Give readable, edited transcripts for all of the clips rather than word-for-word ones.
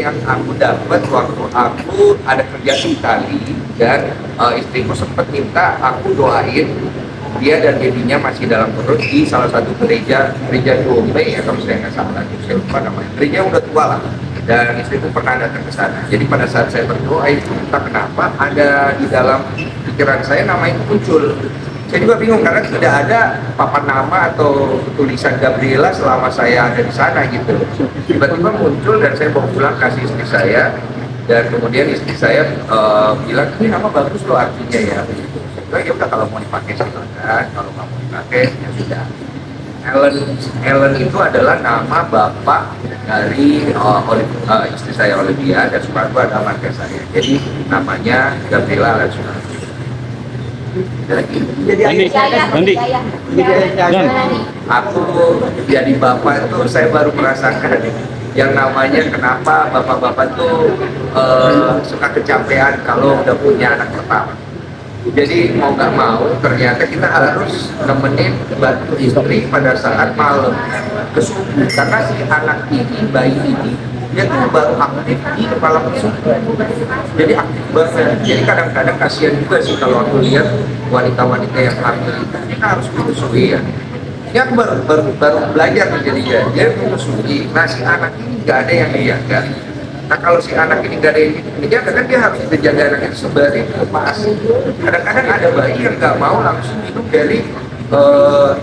yang aku dapat waktu aku ada kerja di Itali dan istriku sempat minta aku doain dia dan babynya masih dalam perut di salah satu gereja Dome ya kalau saya nggak salah, saya lupa namanya. Gereja udah tua lah dan istriku pernah datang ke sana. Jadi pada saat saya berdoa itu entah kenapa ada di dalam pikiran saya nama itu muncul. Saya juga bingung karena tidak ada papan nama atau tulisan Gabriela selama saya ada di sana gitu. Tiba-tiba muncul dan saya bawa pulang kasih istri saya dan kemudian istri saya bilang ini nama bagus loh artinya ya. Saya bilang ya udah kalau mau dipakai silakan, kalau nggak mau dipakai ya sudah. Ellen itu adalah nama bapak dari istri saya Olivia dan Suparto adalah marga saya. Jadi namanya Gabriela dan Suparto. Jadi Andi. Aku jadi bapak itu saya baru merasakan yang namanya kenapa bapak-bapak tuh suka kecapean kalau udah punya anak pertama. Jadi mau nggak mau ternyata kita harus nemenin bantu istri pada saat malam ke subuh karena si anak ini, bayi ini dia tuh baru aktif di kepala subuh. Jadi aktif banget. Jadi kadang-kadang kasihan juga sih kalau aku lihat wanita-wanita yang hamil itu kita harus menyusui ya. Ini aku baru belajar menjadi dia menyusui. Nah si anak ini nggak ada yang dijaga. Nah kalau si anak ini nggak ada yang dijaga kan dia harus menjaga anak itu sembari lepas. Kadang-kadang ada bayi yang nggak mau langsung minum dari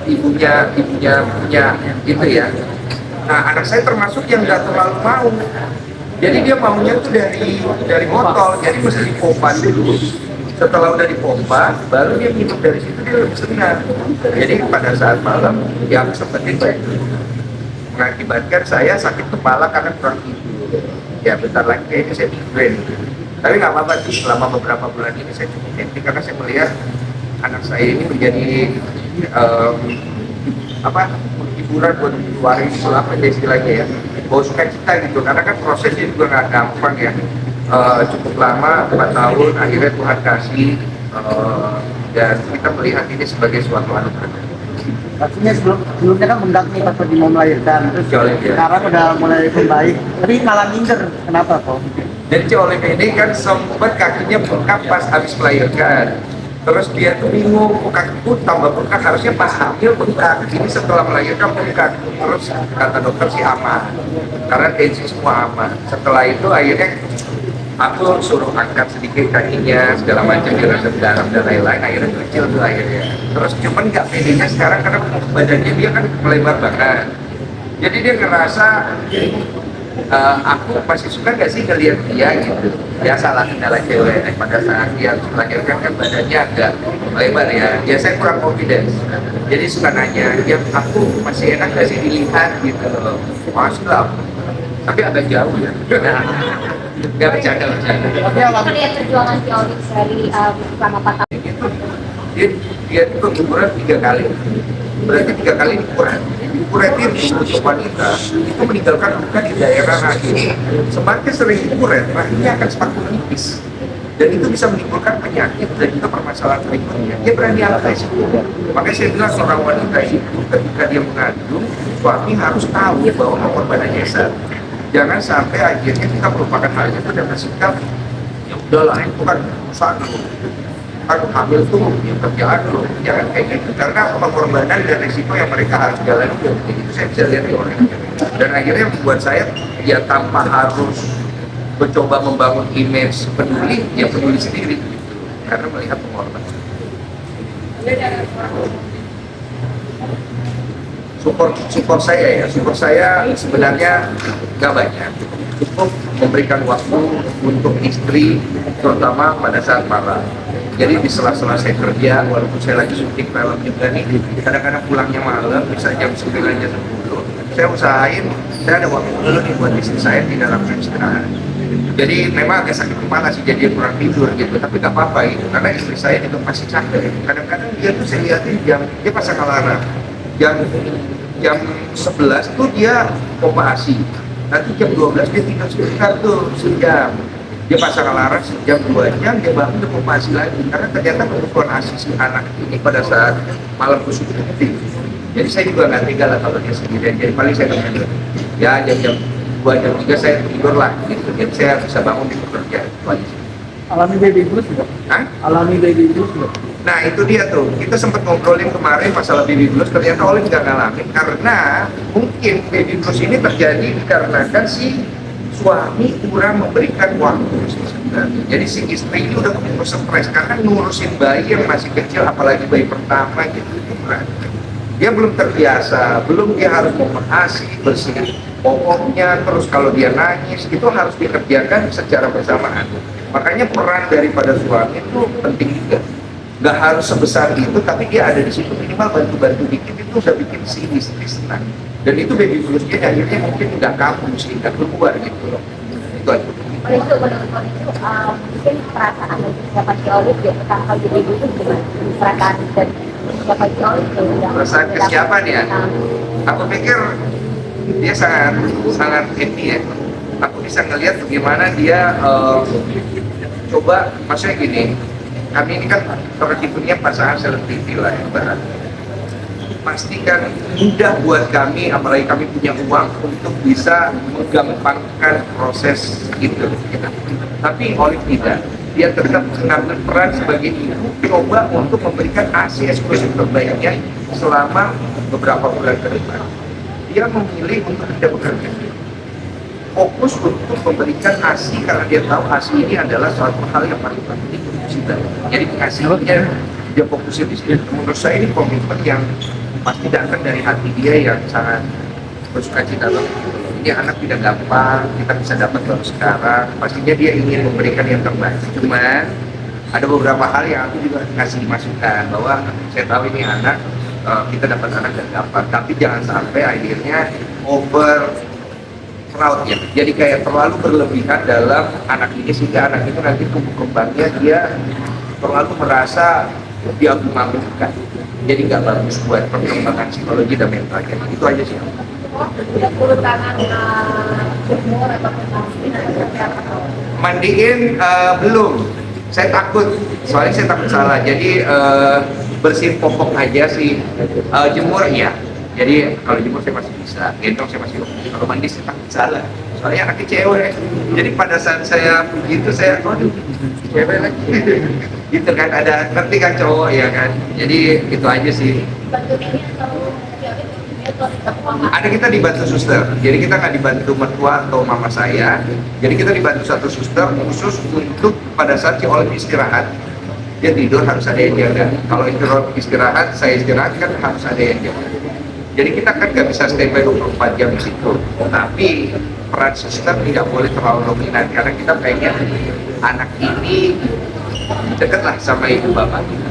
ibunya punya gitu ya. Nah anak saya termasuk yang nggak terlalu mau. Jadi dia maunya tuh dari botol, jadi mesti dipompa dulu. Setelah udah dipompa, baru dia minum dari situ dia lebih senang. Jadi pada saat malam yang sempetin itu mengakibatkan saya sakit kepala karena kurang tidur. Ya bentar lagi kayaknya saya migrain. Tapi nggak apa-apa sih, selama beberapa bulan ini saya cukup happy karena saya melihat anak saya ini menjadi hiburan buat keluarga itu apa istilahnya ya, bawa sukacita gitu. Karena kan prosesnya juga nggak gampang ya. Cukup lama 4 tahun akhirnya Tuhan kasih dan kita melihat ini sebagai suatu anugerah. Artinya sebelumnya kan mendak nih pas lagi mau melahirkan, terus sekarang udah mulai membaik, tapi malah minder. Kenapa kok? Jadi Oleh ini kan sempat kakinya bengkak pas habis melahirkan. Terus dia tuh bingung, kok kakiku tambah bengkak, harusnya pas hamil bengkak. Ini setelah melahirkan bengkak. Terus kata dokter sih aman, karena tensi semua aman. Setelah itu akhirnya aku suruh angkat sedikit kakinya, segala macam dirasa dalam dan lain-lain, akhirnya kecil tuh akhirnya. Terus cuman nggak pedenya sekarang karena badannya dia kan melebar banget. Jadi dia ngerasa aku masih suka nggak sih ngeliat dia gitu. Biasalah kendala cewek pada saat dia melahirkan kan badannya agak melebar ya. Biasanya kurang confidence. Jadi suka nanya, ya aku masih enak nggak sih dilihat gitu. Masih lah. Tapi agak jauh ya. Nggak bercanda. Tapi melihat perjuangan si Olive dari selama 4 tahun. Dia itu keguguran 3 kali. Berarti 3 kali dikuret. Dikuretin untuk wanita itu meninggalkan luka di daerah rahim. Semakin sering dikuret, rahimnya akan semakin menipis. Dan itu bisa menimbulkan penyakit dan juga permasalahan berikutnya. Dia berani angkat itu. Makanya saya bilang seorang wanita itu ketika dia mengandung, suami harus tahu bahwa pengorbanannya besar. Jangan sampai akhirnya kita melupakan hal itu dan bersikap ya udahlah itu kan urusan loh, kan hamil tuh ya kerjaan loh, jangan kayak gitu karena pengorbanan dan risiko yang mereka harus jalani itu saya bisa lihat di orang. Dan akhirnya membuat saya ya tanpa harus mencoba membangun image peduli, ya peduli sendiri gitu, karena melihat pengorbanan. Support saya sebenarnya nggak banyak, cukup memberikan waktu untuk istri terutama pada saat malam. Jadi di sela-sela saya kerja, walaupun saya lagi syuting film juga nih, kadang-kadang pulangnya malam, bisa jam 9, jam 10, saya usahain saya ada waktu dulu nih buat istri saya di dalam istirahat. Jadi memang agak sakit kepala sih, jadi kurang tidur gitu, tapi nggak apa-apa gitu, karena istri saya juga masih capek. Kadang-kadang dia tuh saya lihatin dia pasang alarm jam 11 tuh dia pompa ASI, nanti jam 12 dia tinggal sebentar tuh sejam, dia pasang alarm sejam 2 jam dia bangun dia pompa ASI lagi, karena ternyata kebutuhan ASI si anak ini pada saat malam kusuk itu. Jadi saya juga nggak tega lah kalau dia sendirian, jadi paling saya temenin ya jam 2 jam 3 saya tidur lah gitu, jadi saya bisa bangun di bekerja itu aja sih. Alami baby blues nggak? Hah? Alami baby blues nggak? Nah itu dia tuh, kita sempat ngobrolin kemarin masalah baby blues, ternyata Olive nggak ngalamin karena mungkin baby blues ini terjadi dikarenakan si suami kurang memberikan waktu sih sebenarnya. Jadi si istri ini udah keburu stres karena ngurusin bayi yang masih kecil, apalagi bayi pertama gitu itu berat. Dia belum terbiasa, belum dia harus memahasi, bersihin popoknya, terus kalau dia nangis itu harus dikerjakan secara bersamaan. Makanya peran daripada suami itu penting juga. Nggak harus sebesar itu, tapi dia ada di situ minimal bantu-bantu dikit itu udah bikin si istri senang. Dan itu baby bluesnya akhirnya mungkin nggak kambuh sih, nggak keluar gitu loh. Itu aja. Oleh itu, menurut itu, mungkin perasaan dari siapa si Olive ya tentang hal baby blues itu gimana? Perasaan dari siapa si Olive ya udah. Perasaan ke siapa nih ya? Aku pikir dia sangat happy ya. Aku bisa ngelihat bagaimana dia coba, maksudnya gini, kami ini kan terhitungnya pasangan selebriti lah ya, Mbak. Pastikan mudah buat kami, apalagi kami punya uang untuk bisa menggampangkan proses itu. Gitu. Tapi Olive tidak, dia tetap mengambil peran sebagai ibu, coba untuk memberikan ASI eksklusif terbaiknya selama beberapa bulan ke depan. Dia memilih untuk tidak bekerja, fokus untuk memberikan ASI karena dia tahu ASI ini adalah suatu hal yang paling penting untuk kita. Jadi ASI-nya dia fokusin di sini. Menurut saya ini komitmen yang pasti datang dari hati dia yang sangat bersuka cita. Ini anak tidak gampang, kita bisa dapat baru sekarang. Pastinya dia ingin memberikan yang terbaik. Cuman ada beberapa hal yang aku juga kasih masukan bahwa saya tahu ini anak kita dapat anak yang gampang, tapi jangan sampai akhirnya over crowd ya. Jadi kayak terlalu berlebihan dalam anak ini sehingga anak itu nanti tumbuh kembangnya dia terlalu merasa diagung-agungkan. Jadi nggak bagus buat perkembangan psikologi dan mentalnya. Itu aja sih. Tidak turun tangan jemur atau Mandiin belum. Saya takut, soalnya saya takut salah. Jadi bersihin popok aja sih. Jemur ya. Jadi kalau jemur saya masih bisa, gendong saya masih oke. Kalau mandi saya takut salah. Soalnya anaknya cewek. Jadi pada saat saya begitu saya, aduh, cewek lagi. Gitu kan, ada ngerti kan cowok ya kan. Jadi itu aja sih. Ada kita dibantu suster, jadi kita nggak dibantu mertua atau mama saya. Jadi kita dibantu satu suster khusus untuk pada saat si Olive istirahat, dia tidur harus ada yang jaga. Kalau istirahat, saya istirahat kan harus ada yang jaga. Jadi kita kan nggak bisa standby 24 jam di situ. Tapi peran suster tidak boleh terlalu dominan karena kita pengen anak ini dekatlah sama ibu bapak kita.